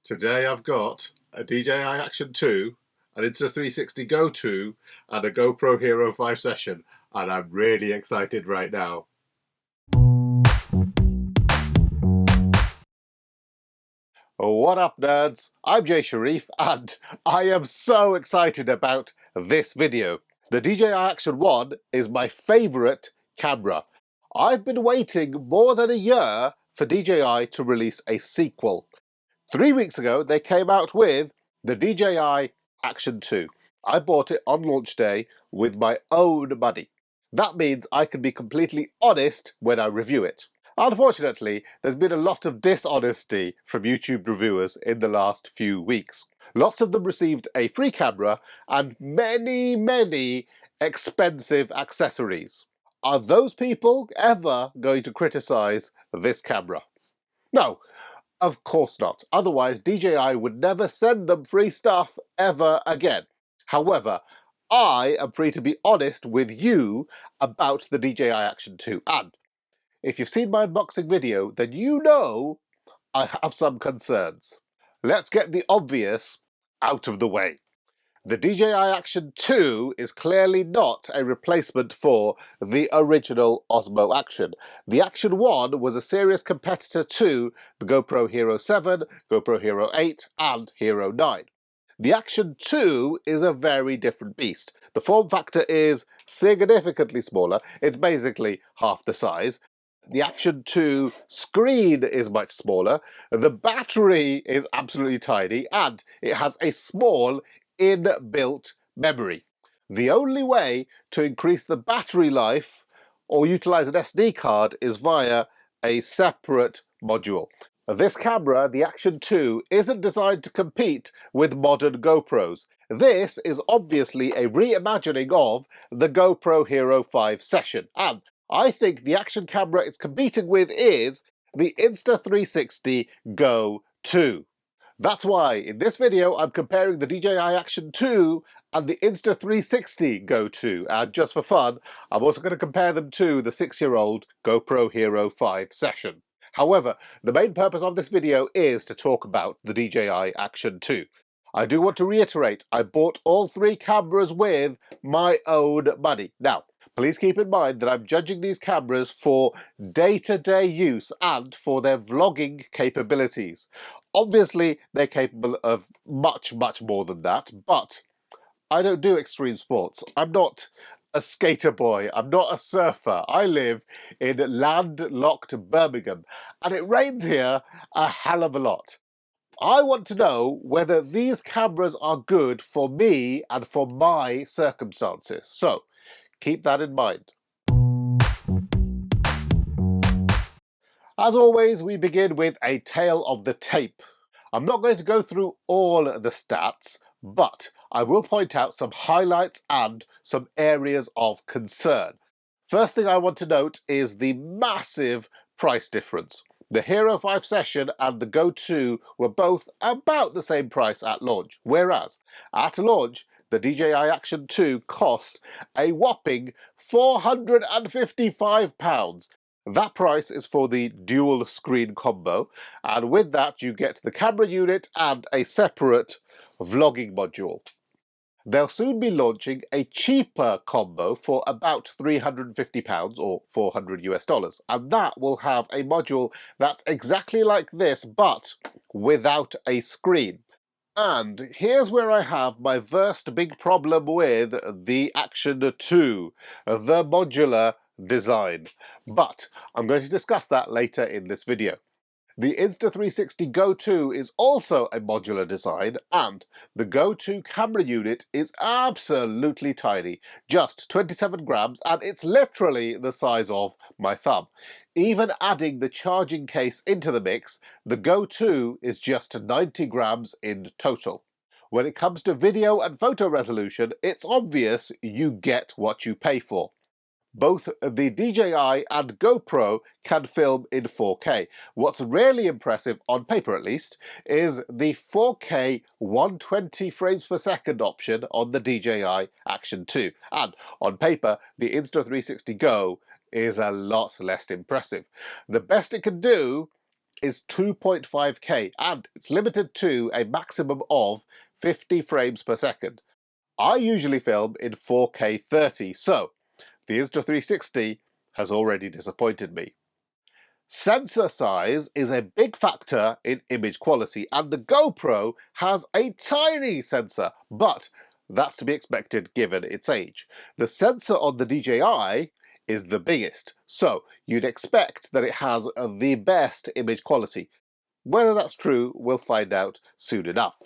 Today I've got a DJI Action 2, an Insta360 Go 2 and a GoPro Hero5 Session, and I'm really excited right now. What up nerds, I'm Jay Sharif and I am so excited about this video. The DJI Action 1 is my favourite camera. I've been waiting more than a year for DJI to release a sequel. 3 weeks ago they came out with the DJI Action 2. I bought it on launch day with my own money. That means I can be completely honest when I review it. Unfortunately, there's been a lot of dishonesty from YouTube reviewers in the last few weeks. Lots of them received a free camera and many expensive accessories. Are those people ever going to criticize this camera? No, of course not. Otherwise, DJI would never send them free stuff ever again. However, I am free to be honest with you about the DJI Action 2, and if you've seen my unboxing video, then you know I have some concerns. Let's get the obvious out of the way. The DJI Action 2 is clearly not a replacement for the original Osmo Action. The Action 1 was a serious competitor to the GoPro Hero 7, GoPro Hero 8 and Hero 9. The Action 2 is a very different beast. The form factor is significantly smaller. It's basically half the size. The Action 2 screen is much smaller, the battery is absolutely tiny, and it has a small inbuilt memory. The only way to increase the battery life or utilize an SD card is via a separate module. This camera, the Action 2, isn't designed to compete with modern GoPros. This is obviously a reimagining of the GoPro Hero5 Session, and I think the action camera it's competing with is the Insta360 Go 2. That's why in this video I'm comparing the DJI Action 2 and the Insta360 Go 2, and just for fun I'm also going to compare them to the 6-year-old GoPro Hero5 Session. However, the main purpose of this video is to talk about the DJI Action 2. I do want to reiterate, I bought all three cameras with my own money. Now, please keep in mind that I'm judging these cameras for day-to-day use and for their vlogging capabilities. Obviously, they're capable of much more than that, but I don't do extreme sports. I'm not a skater boy. I'm not a surfer. I live in landlocked Birmingham, and it rains here a hell of a lot. I want to know whether these cameras are good for me and for my circumstances. So, keep that in mind. As always, we begin with a tale of the tape. I'm not going to go through all the stats, but I will point out some highlights and some areas of concern. First thing I want to note is the massive price difference. The Hero5 Session and the Go 2 were both about the same price at launch, whereas at launch the DJI Action 2 cost a whopping £455. That price is for the dual screen combo, and with that you get the camera unit and a separate vlogging module. They'll soon be launching a cheaper combo for about £350 or $400, and that will have a module that's exactly like this but without a screen. And here's where I have my first big problem with the Action 2, the modular design. But I'm going to discuss that later in this video. The Insta360 Go 2 is also a modular design, and the Go 2 camera unit is absolutely tiny, just 27 grams, and it's literally the size of my thumb. Even adding the charging case into the mix, the Go 2 is just 90 grams in total. When it comes to video and photo resolution, it's obvious you get what you pay for. Both the DJI and GoPro can film in 4K. What's really impressive, on paper at least, is the 4K 120 frames per second option on the DJI Action 2. And on paper, the Insta360 Go is a lot less impressive. The best it can do is 2.5K and it's limited to a maximum of 50 frames per second. I usually film in 4K 30, so the Insta360 has already disappointed me. Sensor size is a big factor in image quality, and the GoPro has a tiny sensor, but that's to be expected given its age. The sensor on the DJI is the biggest, so you'd expect that it has the best image quality. Whether that's true, we'll find out soon enough.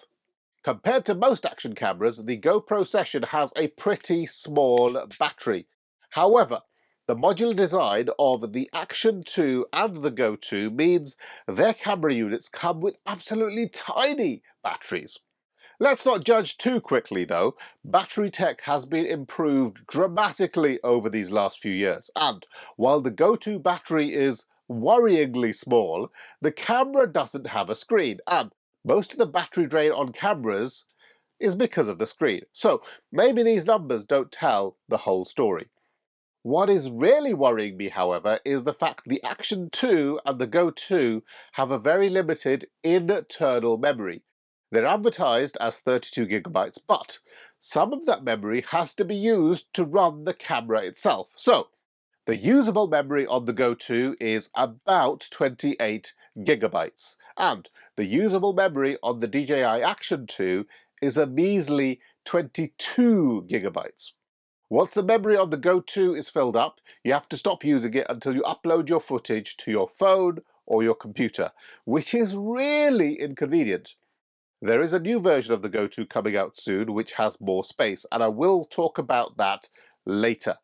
Compared to most action cameras, the GoPro Session has a pretty small battery. However, the modular design of the Action 2 and the Go 2 means their camera units come with absolutely tiny batteries. Let's not judge too quickly though. Battery tech has been improved dramatically over these last few years, and while the Go 2 battery is worryingly small, the camera doesn't have a screen, and most of the battery drain on cameras is because of the screen. So maybe these numbers don't tell the whole story. What is really worrying me, however, is the fact the Action 2 and the Go 2 have a very limited internal memory. They're advertised as 32GB, but some of that memory has to be used to run the camera itself. So the usable memory on the Go 2 is about 28GB, and the usable memory on the DJI Action 2 is a measly 22GB. Once the memory on the Go 2 is filled up, you have to stop using it until you upload your footage to your phone or your computer, which is really inconvenient. There is a new version of the Go 2 coming out soon which has more space, and I will talk about that later.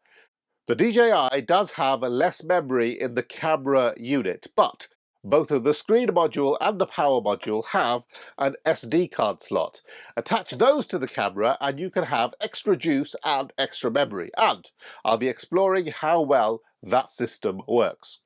The DJI does have less memory in the camera unit, but both of the screen module and the power module have an SD card slot. Attach those to the camera and you can have extra juice and extra memory, and I'll be exploring how well that system works.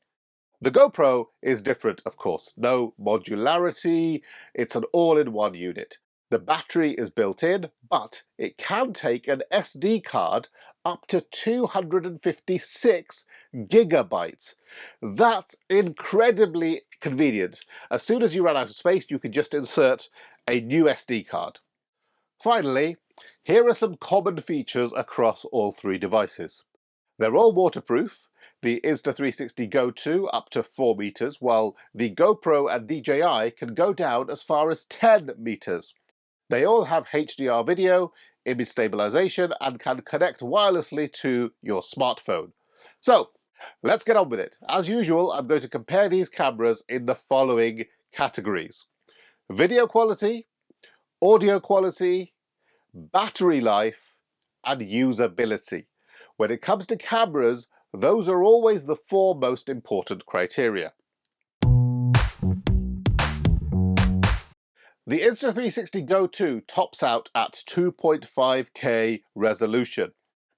The GoPro is different, of course. No modularity, it's an all-in-one unit. The battery is built in, but it can take an SD card up to 256 gigabytes. That's incredibly convenient. As soon as you run out of space, you can just insert a new SD card. Finally, here are some common features across all three devices. They're all waterproof. The Insta360 Go 2 up to 4 meters, while the GoPro and DJI can go down as far as 10 meters. They all have HDR video, image stabilization, and can connect wirelessly to your smartphone. So, let's get on with it. As usual, I'm going to compare these cameras in the following categories: video quality, audio quality, battery life, and usability. When it comes to cameras, those are always the four most important criteria. The Insta360 Go 2 tops out at 2.5K resolution.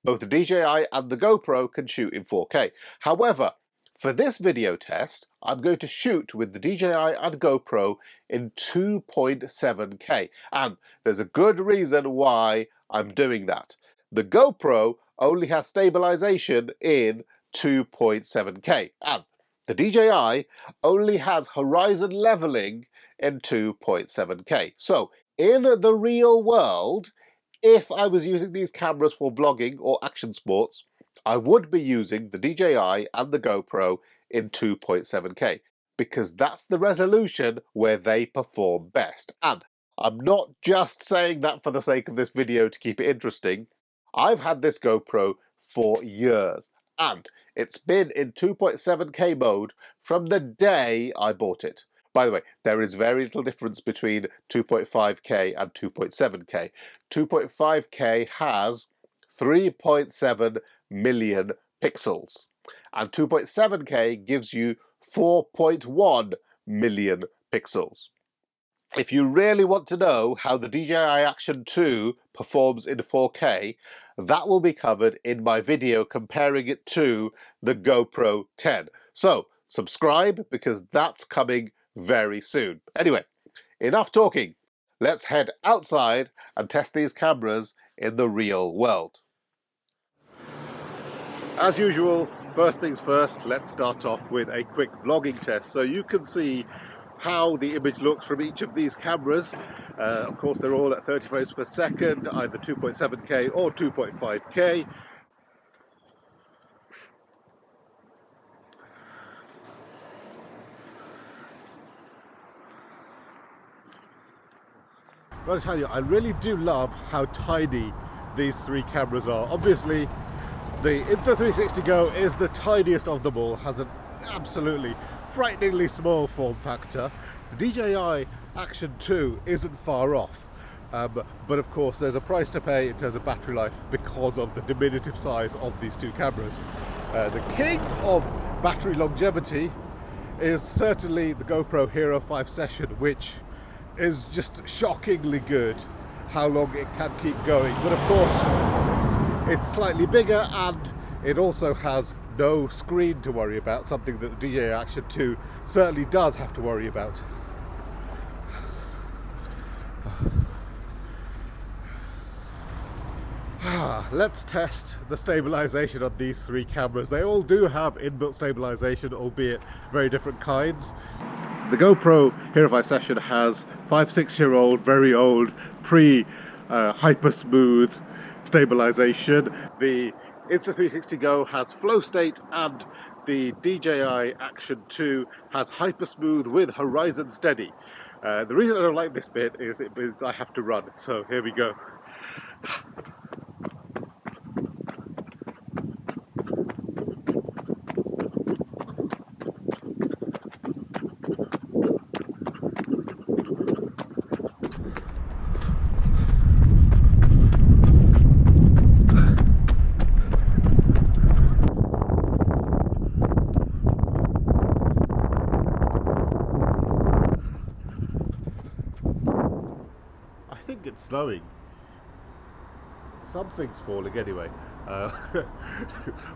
Both the DJI and the GoPro can shoot in 4K. However, for this video test, I'm going to shoot with the DJI and GoPro in 2.7K, and there's a good reason why I'm doing that. The GoPro only has stabilization in 2.7K, and the DJI only has horizon leveling in 2.7K. So, in the real world, if I was using these cameras for vlogging or action sports, I would be using the DJI and the GoPro in 2.7K, because that's the resolution where they perform best. And I'm not just saying that for the sake of this video to keep it interesting. I've had this GoPro for years, and it's been in 2.7K mode from the day I bought it. By the way, there is very little difference between 2.5K and 2.7K. 2.5K has 3.7 million pixels, and 2.7K gives you 4.1 million pixels. If you really want to know how the DJI Action 2 performs in 4K, that will be covered in my video comparing it to the GoPro 10. So subscribe, because that's coming very soon. Anyway, enough talking. Let's head outside and test these cameras in the real world. As usual, first things first, let's start off with a quick vlogging test so you can see how the image looks from each of these cameras. Of course, they're all at 30 frames per second, either 2.7K or 2.5K. I've got to tell you, I really do love how tiny these three cameras are. Obviously, the Insta360 Go is the tiniest of them all, has an absolutely frighteningly small form factor. The DJI Action 2 isn't far off, but of course there's a price to pay in terms of battery life because of the diminutive size of these two cameras. The king of battery longevity is certainly the GoPro Hero5 Session, which is just shockingly good how long it can keep going. But of course, it's slightly bigger and it also has no screen to worry about, something that the DJI Action 2 certainly does have to worry about. Let's test the stabilization on these three cameras. They all do have inbuilt stabilization, albeit very different kinds. The GoPro Hero5 Session has 5-6-year-old, very old, hyper smooth stabilization. The Insta360 Go has flow state, and the DJI Action 2 has hyper smooth with horizon steady. The reason I don't like this bit is I have to run. So here we go. I think it's snowing. Something's falling anyway.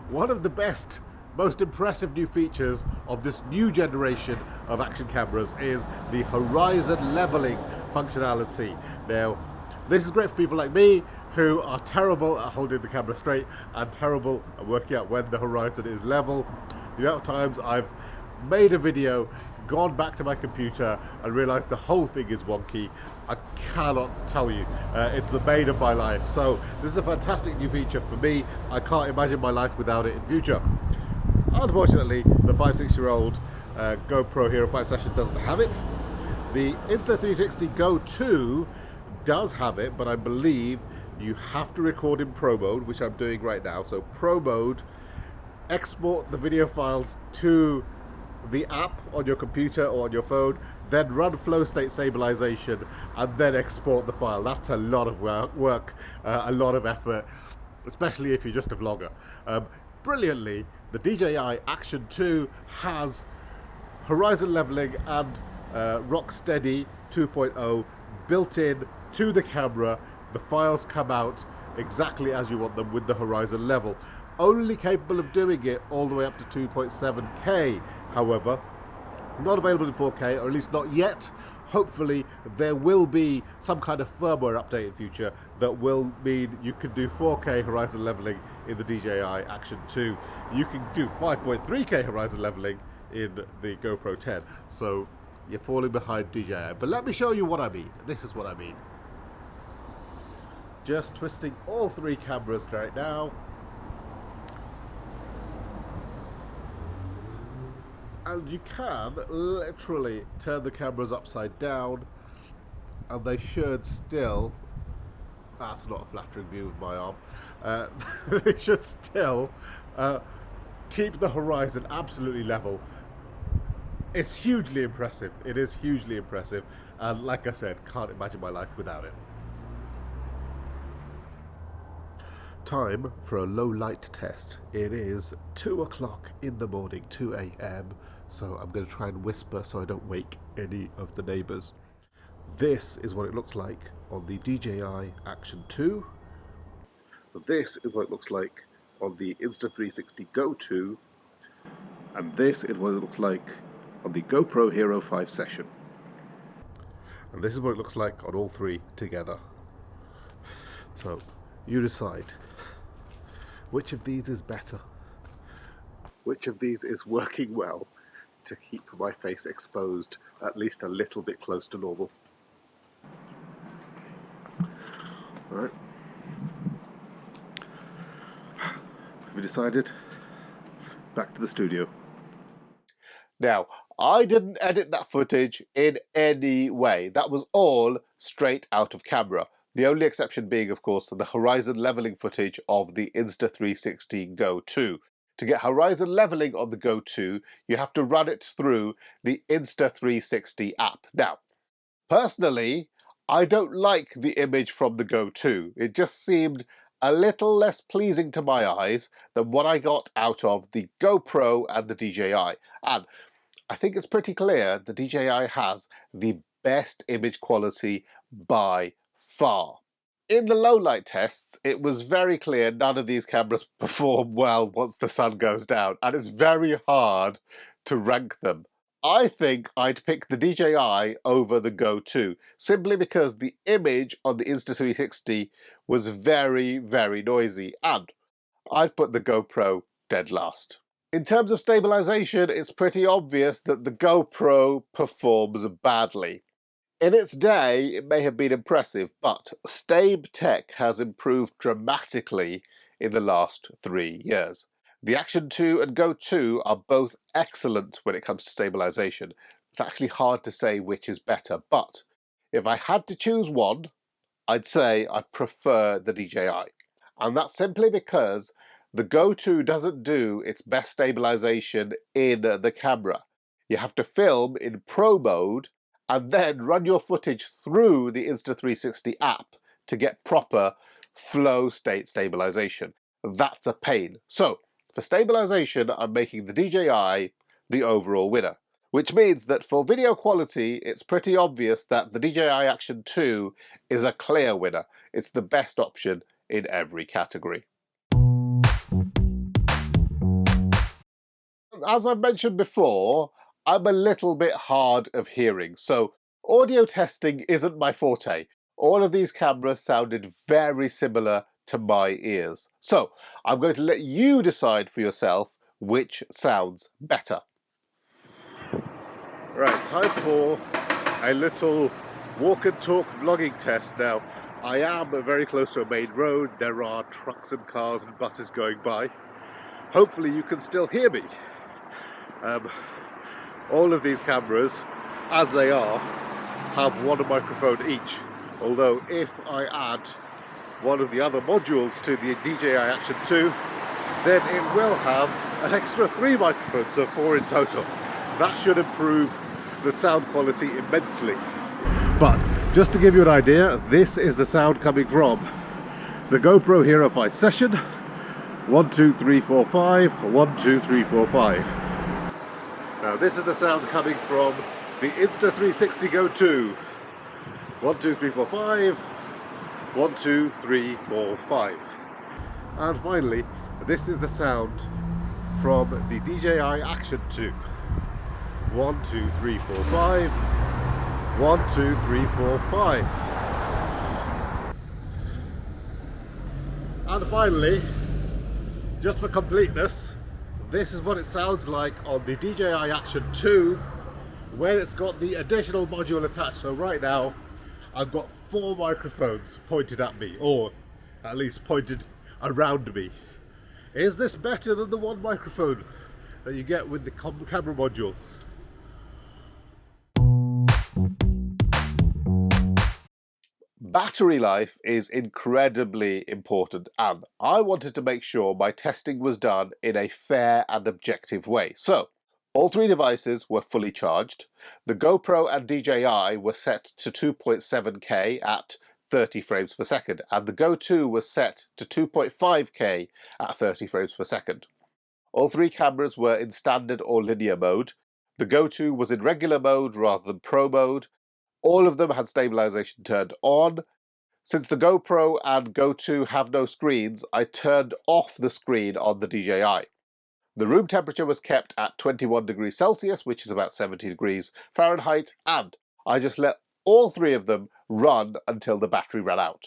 One of the best, most impressive new features of this new generation of action cameras is the horizon leveling functionality. Now, this is great for people like me who are terrible at holding the camera straight and terrible at working out when the horizon is level. The amount of times I've made a video, gone back to my computer and realized the whole thing is wonky, I cannot tell you. It's the bane of my life. So this is a fantastic new feature for me. I can't imagine my life without it in future. Unfortunately, the 5-6-year-old GoPro Hero5 Session doesn't have it. The Insta360 Go 2 does have it, but I believe you have to record in Pro Mode, which I'm doing right now. So Pro Mode, export the video files to the app on your computer or on your phone, then run flow state stabilization and then export the file. That's a lot of work, a lot of effort, especially if you're just a vlogger. Brilliantly, the DJI Action 2 has horizon leveling and rock steady 2.0 built in to the camera. The files come out exactly as you want them with the horizon level. Only capable of doing it all the way up to 2.7K, however. Not available in 4K, or at least not yet. Hopefully there will be some kind of firmware update in future that will mean you can do 4K horizon leveling in the DJI Action 2. You can do 5.3K horizon leveling in the GoPro 10. So you're falling behind DJI. But let me show you what I mean. This is what I mean. Just twisting all three cameras right now. And you can literally turn the cameras upside down and they should still, that's not a flattering view of my arm, they should still keep the horizon absolutely level. It's hugely impressive. It is hugely impressive, and like I said, can't imagine my life without it. Time for a low light test. It is 2 o'clock in the morning, 2 a.m. So I'm going to try and whisper so I don't wake any of the neighbors. This is what it looks like on the DJI Action 2. This is what it looks like on the Insta360 Go 2. And this is what it looks like on the GoPro Hero5 Session. And this is what it looks like on all three together. So you decide. Which of these is better? Which of these is working well? to keep my face exposed at least a little bit close to normal. All right. Have you decided? Back to the studio. Now, I didn't edit that footage in any way. That was all straight out of camera. The only exception being, of course, the horizon leveling footage of the Insta360 Go 2. To get horizon leveling on the Go 2, you have to run it through the Insta360 app. Now, personally, I don't like the image from the Go 2. It just seemed a little less pleasing to my eyes than what I got out of the GoPro and the DJI. And I think it's pretty clear the DJI has the best image quality by far. In the low light tests, it was very clear none of these cameras perform well once the sun goes down, and it's very hard to rank them. I think I'd pick the DJI over the Go 2, simply because the image on the Insta360 was very, very noisy, and I'd put the GoPro dead last. In terms of stabilization, it's pretty obvious that the GoPro performs badly. In its day, it may have been impressive, but Stabe tech has improved dramatically in the last 3 years. The Action 2 and Go 2 are both excellent when it comes to stabilization. It's actually hard to say which is better, but if I had to choose one, I'd say I prefer the DJI. And that's simply because the Go 2 doesn't do its best stabilization in the camera. You have to film in Pro mode and then run your footage through the Insta360 app to get proper flow state stabilization. That's a pain. So, for stabilization, I'm making the DJI the overall winner. Which means that for video quality, it's pretty obvious that the DJI Action 2 is a clear winner. It's the best option in every category. As I mentioned before, I'm a little bit hard of hearing, so audio testing isn't my forte. All of these cameras sounded very similar to my ears. So I'm going to let you decide for yourself which sounds better. Right, time for a little walk and talk vlogging test. Now, I am very close to a main road. There are trucks and cars and buses going by. Hopefully you can still hear me. All of these cameras, as they are, have one microphone each. Although if I add one of the other modules to the DJI Action 2, then it will have an extra 3 microphones, so 4 in total. That should improve the sound quality immensely. But just to give you an idea, this is the sound coming from the GoPro Hero5 Session. 1, 2, 3, 4, 5. 1, 2, 3, 4, 5. Now this is the sound coming from the Insta360 Go 2. 1, 2, 3, 4, 5. 1, 2, 3, 4, 5. And finally, this is the sound from the DJI Action 2. 1, 2, 3, 4, 5. 1, 2, 3, 4, 5. And finally, just for completeness, this is what it sounds like on the DJI Action 2 when it's got the additional module attached. So right now, I've got 4 microphones pointed at me, or at least pointed around me. Is this better than the 1 microphone that you get with the camera module? Battery life is incredibly important, and I wanted to make sure my testing was done in a fair and objective way. So, all 3 devices were fully charged. The GoPro and DJI were set to 2.7K at 30 frames per second, and the Go 2 was set to 2.5K at 30 frames per second. All 3 cameras were in standard or linear mode. The Go 2 was in regular mode rather than Pro mode. All of them had stabilization turned on. Since the GoPro and Go 2 have no screens, I turned off the screen on the DJI. The room temperature was kept at 21 degrees Celsius, which is about 70 degrees Fahrenheit, and I just let all 3 of them run until the battery ran out.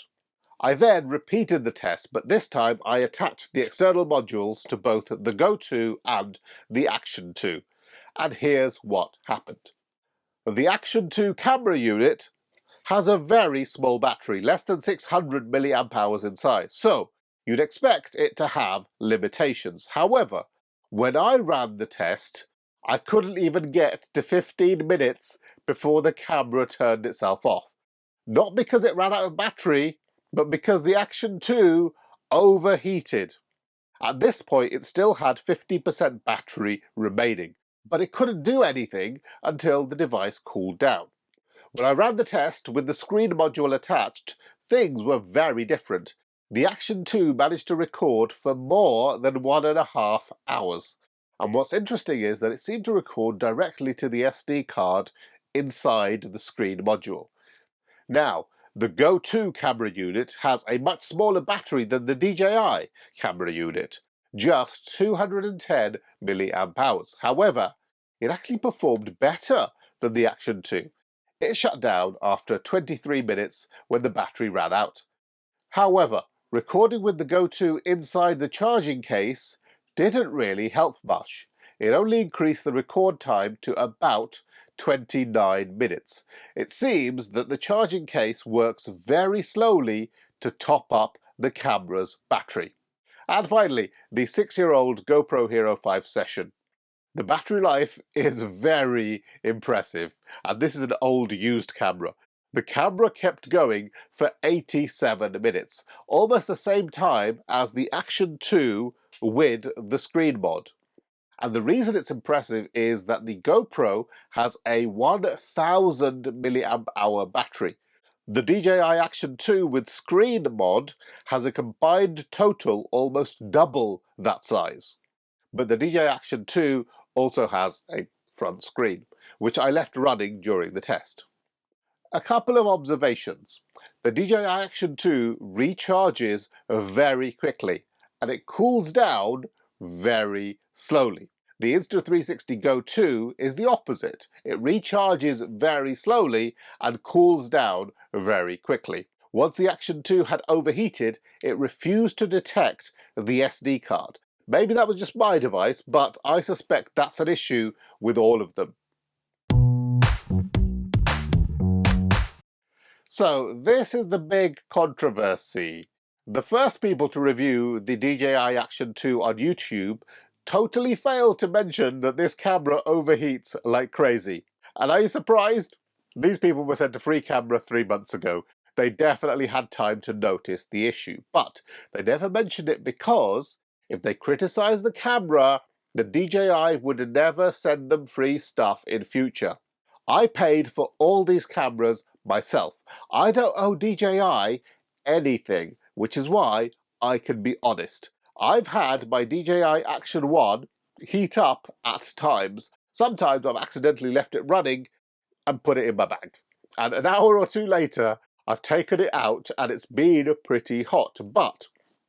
I then repeated the test, but this time I attached the external modules to both the Go 2 and the Action 2. And here's what happened. The Action 2 camera unit has a very small battery, less than 600 milliamp hours in size, so you'd expect it to have limitations. However, when I ran the test, I couldn't even get to 15 minutes before the camera turned itself off. Not because it ran out of battery, but because the Action 2 overheated. At this point, it still had 50% battery remaining, but it couldn't do anything until the device cooled down. When I ran the test with the screen module attached, things were very different. The Action 2 managed to record for more than 1.5 hours. And what's interesting is that it seemed to record directly to the SD card inside the screen module. Now, the Go 2 camera unit has a much smaller battery than the DJI camera unit, just 210 milliamp hours. However, it actually performed better than the Action 2. It shut down after 23 minutes when the battery ran out. However, recording with the Go 2 inside the charging case didn't really help much. It only increased the record time to about 29 minutes. It seems that the charging case works very slowly to top up the camera's battery. And finally, the 6-year-old GoPro Hero5 Session. The battery life is very impressive, and this is an old used camera. The camera kept going for 87 minutes, almost the same time as the Action 2 with the screen mod. And the reason it's impressive is that the GoPro has a 1000 milliamp hour battery. The DJI Action 2 with screen mod has a combined total almost double that size. But the DJI Action 2 also has a front screen, which I left running during the test. A couple of observations. The DJI Action 2 recharges very quickly, and it cools down very slowly. The Insta360 Go 2 is the opposite. It recharges very slowly and cools down very quickly. Once the Action 2 had overheated, it refused to detect the SD card. Maybe that was just my device, but I suspect that's an issue with all of them. So this is the big controversy. The first people to review the DJI Action 2 on YouTube totally failed to mention that this camera overheats like crazy. And are you surprised? These people were sent a free camera 3 months ago. They definitely had time to notice the issue, but they never mentioned it because if they criticized the camera, the DJI would never send them free stuff in future. I paid for all these cameras myself. I don't owe DJI anything, which is why I can be honest. I've had my DJI Action 1 heat up at times. Sometimes I've accidentally left it running and put it in my bag. And an hour or two later, I've taken it out and it's been pretty hot, but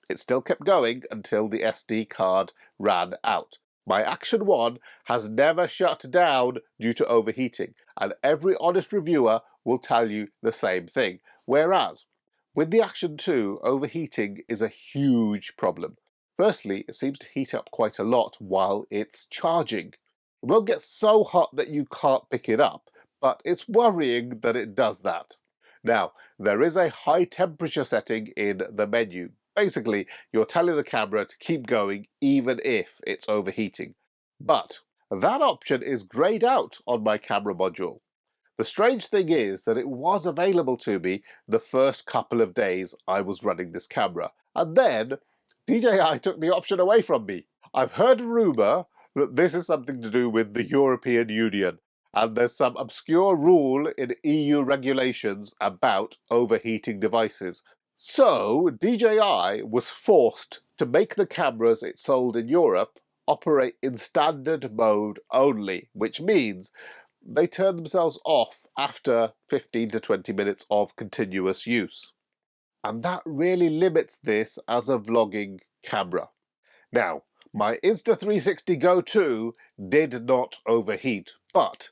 it still kept going until the SD card ran out. My Action 1 has never shut down due to overheating, and every honest reviewer will tell you the same thing. Whereas, with the Action 2, overheating is a huge problem. Firstly, it seems to heat up quite a lot while it's charging. It won't get so hot that you can't pick it up, but it's worrying that it does that. Now, there is a high temperature setting in the menu. Basically, you're telling the camera to keep going even if it's overheating. But that option is grayed out on my camera module. The strange thing is that it was available to me the first couple of days I was running this camera, and then DJI took the option away from me. I've heard a rumour that this is something to do with the European Union, and there's some obscure rule in EU regulations about overheating devices. So DJI was forced to make the cameras it sold in Europe operate in standard mode only, which means they turn themselves off after 15 to 20 minutes of continuous use. And that really limits this as a vlogging camera. Now, my Insta360 Go 2 did not overheat, but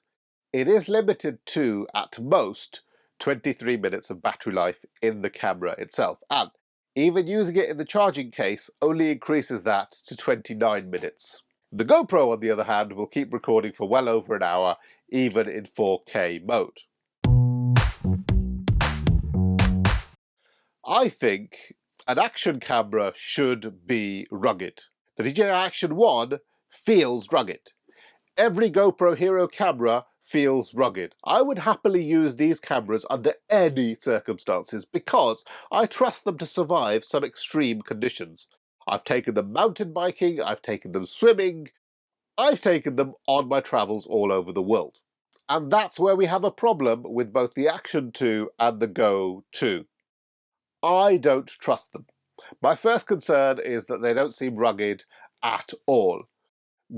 it is limited to, at most, 23 minutes of battery life in the camera itself, and even using it in the charging case only increases that to 29 minutes. The GoPro, on the other hand, will keep recording for well over an hour, even in 4K mode. I think an action camera should be rugged. The DJI Action 1 feels rugged. Every GoPro Hero camera feels rugged. I would happily use these cameras under any circumstances because I trust them to survive some extreme conditions. I've taken them mountain biking, I've taken them swimming, I've taken them on my travels all over the world. And that's where we have a problem with both the Action 2 and the Go 2. I don't trust them. My first concern is that they don't seem rugged at all.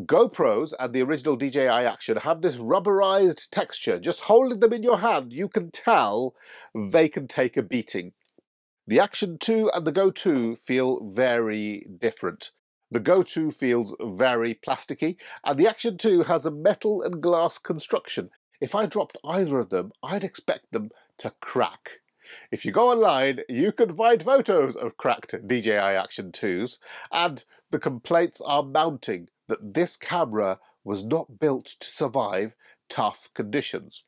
GoPros and the original DJI Action have this rubberized texture. Just holding them in your hand, you can tell they can take a beating. The Action 2 and the Go 2 feel very different. The Go 2 feels very plasticky, and the Action 2 has a metal and glass construction. If I dropped either of them, I'd expect them to crack. If you go online, you can find photos of cracked DJI Action 2s, and the complaints are mounting that this camera was not built to survive tough conditions.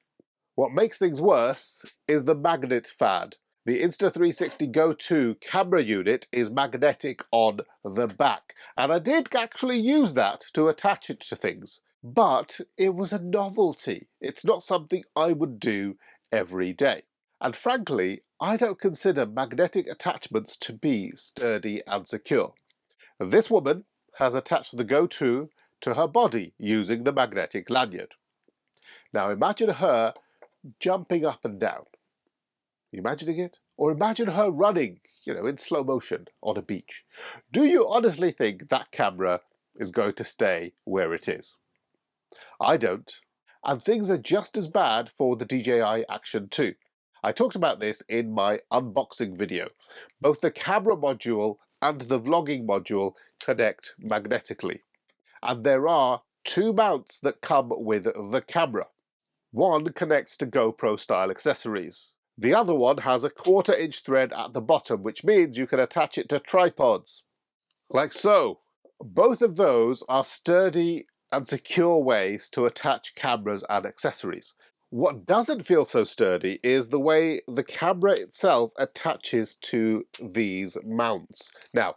What makes things worse is the magnet fad. The Insta360 Go 2 camera unit is magnetic on the back, and I did actually use that to attach it to things, but it was a novelty. It's not something I would do every day. And frankly, I don't consider magnetic attachments to be sturdy and secure. This woman has attached the Go 2 to her body using the magnetic lanyard. Now imagine her jumping up and down. You imagining it? Or imagine her running, in slow motion on a beach. Do you honestly think that camera is going to stay where it is? I don't. And things are just as bad for the DJI Action 2. I talked about this in my unboxing video. Both the camera module and the vlogging module connect magnetically. And there are two mounts that come with the camera. One connects to GoPro style accessories. The other one has a 1/4 inch thread at the bottom, which means you can attach it to tripods. Like so. Both of those are sturdy and secure ways to attach cameras and accessories. What doesn't feel so sturdy is the way the camera itself attaches to these mounts. Now,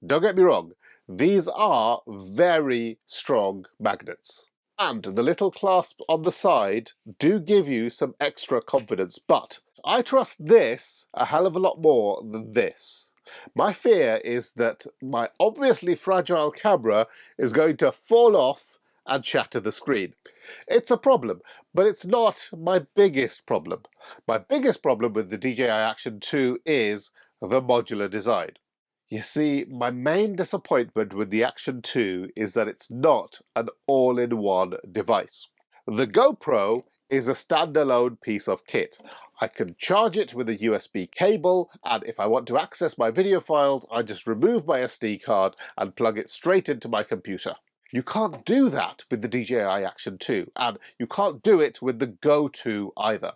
don't get me wrong, these are very strong magnets. And the little clasps on the side do give you some extra confidence, but I trust this a hell of a lot more than this. My fear is that my obviously fragile camera is going to fall off and shatter the screen. It's a problem, but it's not my biggest problem. My biggest problem with the DJI Action 2 is the modular design. You see, my main disappointment with the Action 2 is that it's not an all-in-one device. The GoPro is a standalone piece of kit. I can charge it with a USB cable, and if I want to access my video files, I just remove my SD card and plug it straight into my computer. You can't do that with the DJI Action 2, and you can't do it with the Go 2 either.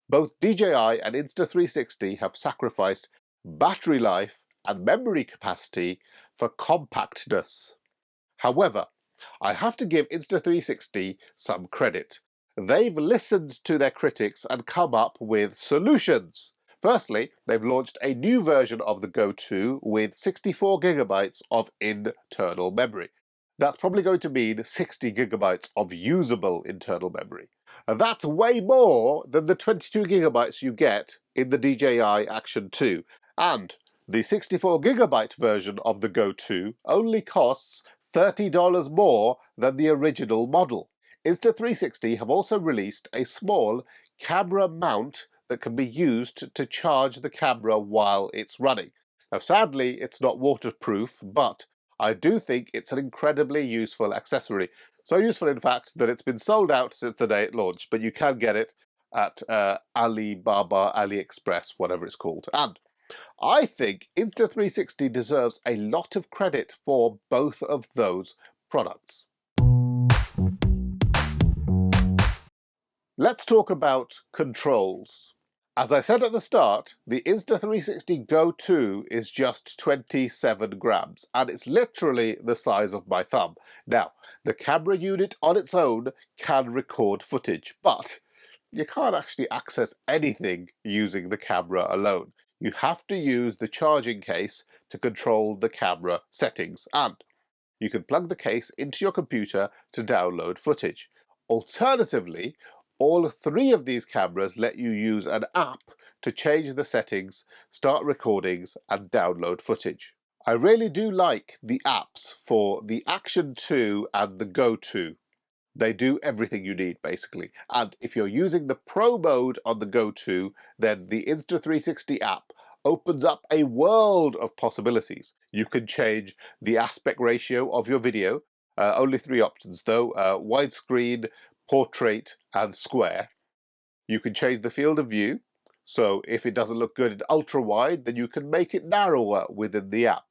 Both DJI and Insta360 have sacrificed battery life and memory capacity for compactness. However, I have to give Insta360 some credit. They've listened to their critics and come up with solutions. Firstly, they've launched a new version of the Go 2 with 64 gigabytes of internal memory. That's probably going to mean 60 gigabytes of usable internal memory. That's way more than the 22 gigabytes you get in the DJI Action 2. And the 64 gigabyte version of the Go 2 only costs $30 more than the original model. Insta360 have also released a small camera mount that can be used to charge the camera while it's running. Now sadly, it's not waterproof, but I do think it's an incredibly useful accessory. So useful, in fact, that it's been sold out since the day it launched, but you can get it at Alibaba, AliExpress, whatever it's called. And I think Insta360 deserves a lot of credit for both of those products. Let's talk about controls. As I said at the start, the Insta360 Go 2 is just 27 grams, and it's literally the size of my thumb. Now, The camera unit on its own can record footage, but you can't actually access anything using the camera alone. You have to use the charging case to control the camera settings, and you can plug the case into your computer to download footage. Alternatively, all three of these cameras let you use an app to change the settings, start recordings, and download footage. I really do like the apps for the Action 2 and the Go 2. They do everything you need, basically. And if you're using the Pro mode on the Go 2, then the Insta360 app opens up a world of possibilities. You can change the aspect ratio of your video, only three options though, widescreen, portrait, and square. You can change the field of view, so if it doesn't look good in ultra wide, then you can make it narrower within the app.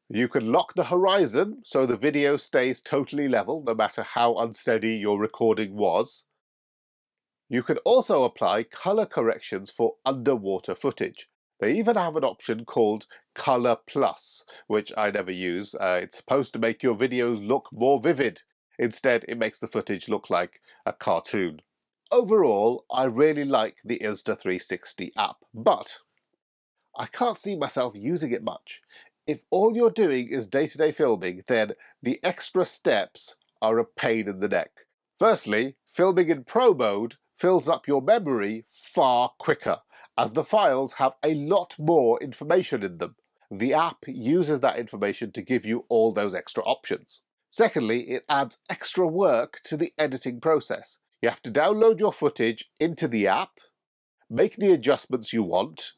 You can lock the horizon so the video stays totally level no matter how unsteady your recording was. You can also apply color corrections for underwater footage. They even have an option called Color Plus, which I never use. It's supposed to make your videos look more vivid. Instead, it makes the footage look like a cartoon. Overall, I really like the Insta360 app, but I can't see myself using it much. If all you're doing is day-to-day filming, then the extra steps are a pain in the neck. Firstly, filming in Pro mode fills up your memory far quicker, as the files have a lot more information in them. The app uses that information to give you all those extra options. Secondly, it adds extra work to the editing process. You have to download your footage into the app, make the adjustments you want,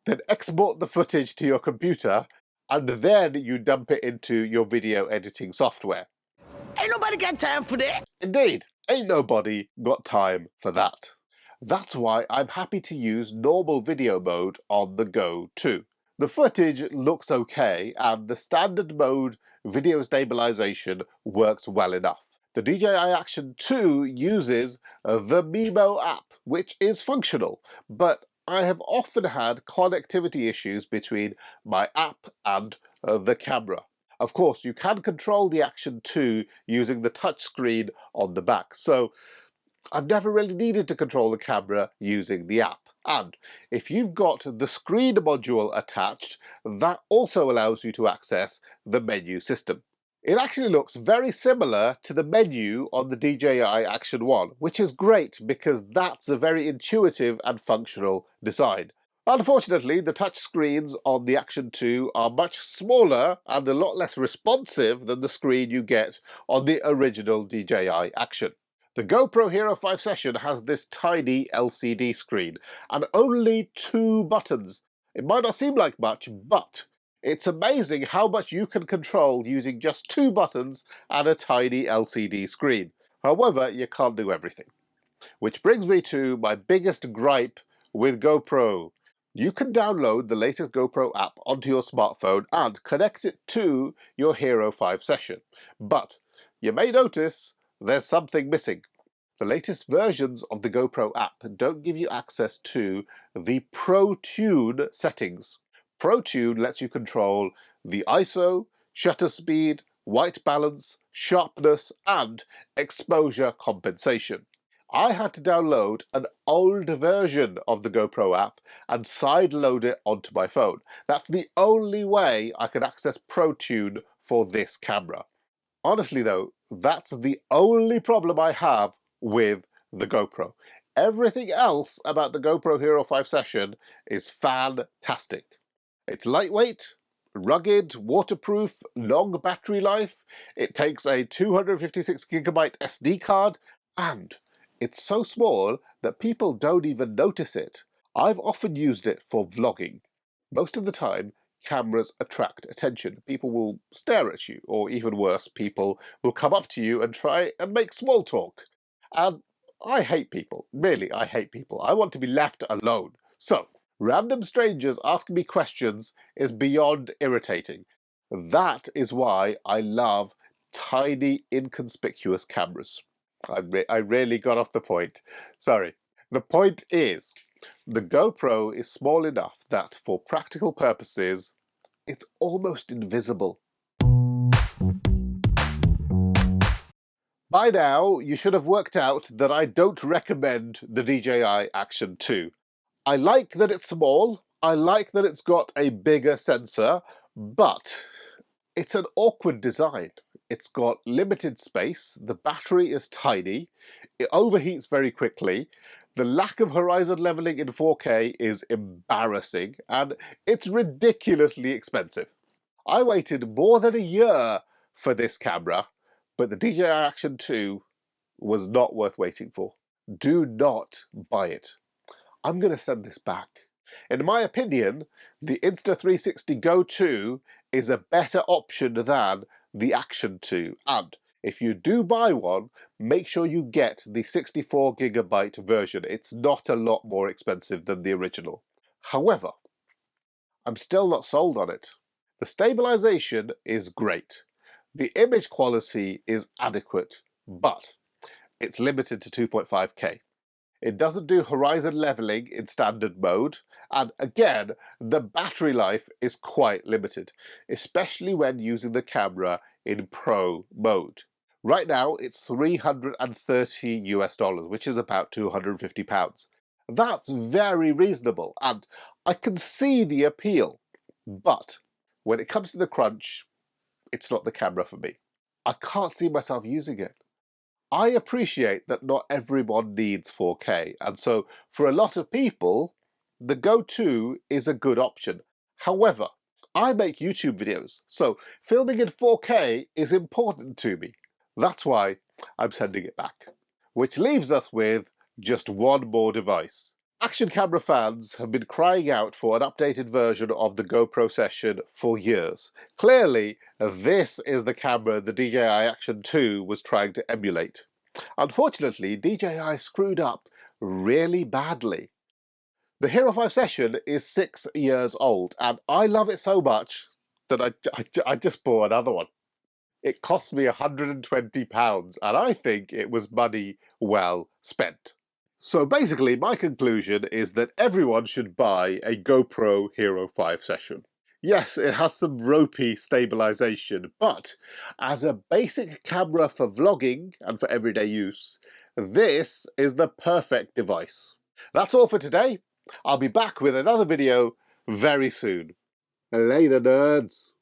then export the footage to your computer, and then you dump it into your video editing software. Ain't nobody got time for that. Indeed, ain't nobody got time for that. That's why I'm happy to use normal video mode on the Go too. The footage looks okay, and the standard mode video stabilization works well enough. The DJI Action 2 uses the Mimo app, which is functional, but I have often had connectivity issues between my app and the camera. Of course, you can control the Action 2 using the touchscreen on the back, so I've never really needed to control the camera using the app. And if you've got the screen module attached, that also allows you to access the menu system. It actually looks very similar to the menu on the DJI Action 1, which is great because that's a very intuitive and functional design. Unfortunately, the touch screens on the Action 2 are much smaller and a lot less responsive than the screen you get on the original DJI Action. The GoPro Hero5 Session has this tiny LCD screen and only 2 buttons. It might not seem like much, but it's amazing how much you can control using just 2 buttons and a tiny LCD screen. However, you can't do everything. Which brings me to my biggest gripe with GoPro. You can download the latest GoPro app onto your smartphone and connect it to your Hero5 Session. But you may notice there's something missing. The latest versions of the GoPro app don't give you access to the Pro Tune settings. Pro Tune lets you control the ISO, shutter speed, white balance, sharpness, and exposure compensation. I had to download an old version of the GoPro app and sideload it onto my phone. That's the only way I can access Pro Tune for this camera. Honestly though, that's the only problem I have with the GoPro. Everything else about the GoPro Hero5 Session is fantastic. It's lightweight, rugged, waterproof, long battery life, it takes a 256GB SD card, and it's so small that people don't even notice it. I've often used it for vlogging. Most of the time, cameras attract attention. People will stare at you, or even worse, people will come up to you and try and make small talk. And I hate people. Really, I hate people. I want to be left alone. So, random strangers asking me questions is beyond irritating. That is why I love tiny, inconspicuous cameras. I really got off the point. Sorry. The point is, the GoPro is small enough that for practical purposes, it's almost invisible. By now, you should have worked out that I don't recommend the DJI Action 2. I like that it's small, I like that it's got a bigger sensor, but it's an awkward design. It's got limited space, the battery is tiny, it overheats very quickly, the lack of horizon leveling in 4K is embarrassing, and it's ridiculously expensive. I waited more than a year for this camera, but the DJI Action 2 was not worth waiting for. Do not buy it. I'm going to send this back. In my opinion, the Insta360 Go 2 is a better option than the Action 2. And if you do buy one, make sure you get the 64GB version. It's not a lot more expensive than the original. However, I'm still not sold on it. The stabilization is great. The image quality is adequate, but it's limited to 2.5K. It doesn't do horizon leveling in standard mode, and again, the battery life is quite limited, especially when using the camera in pro mode. Right now, it's $330 US, which is about £250. That's very reasonable, and I can see the appeal, but when it comes to the crunch, it's not the camera for me. I can't see myself using it. I appreciate that not everyone needs 4K, and so for a lot of people, the Go 2 is a good option. However, I make YouTube videos, so filming in 4K is important to me. That's why I'm sending it back. Which leaves us with just one more device. Action camera fans have been crying out for an updated version of the GoPro Session for years. Clearly, this is the camera the DJI Action 2 was trying to emulate. Unfortunately, DJI screwed up really badly. The Hero5 Session is 6 years old, and I love it so much that I just bought another one. It cost me £120, and I think it was money well spent. So basically, my conclusion is that everyone should buy a GoPro Hero5 Session. Yes, it has some ropey stabilization, but as a basic camera for vlogging and for everyday use, this is the perfect device. That's all for today. I'll be back with another video very soon. Later, nerds!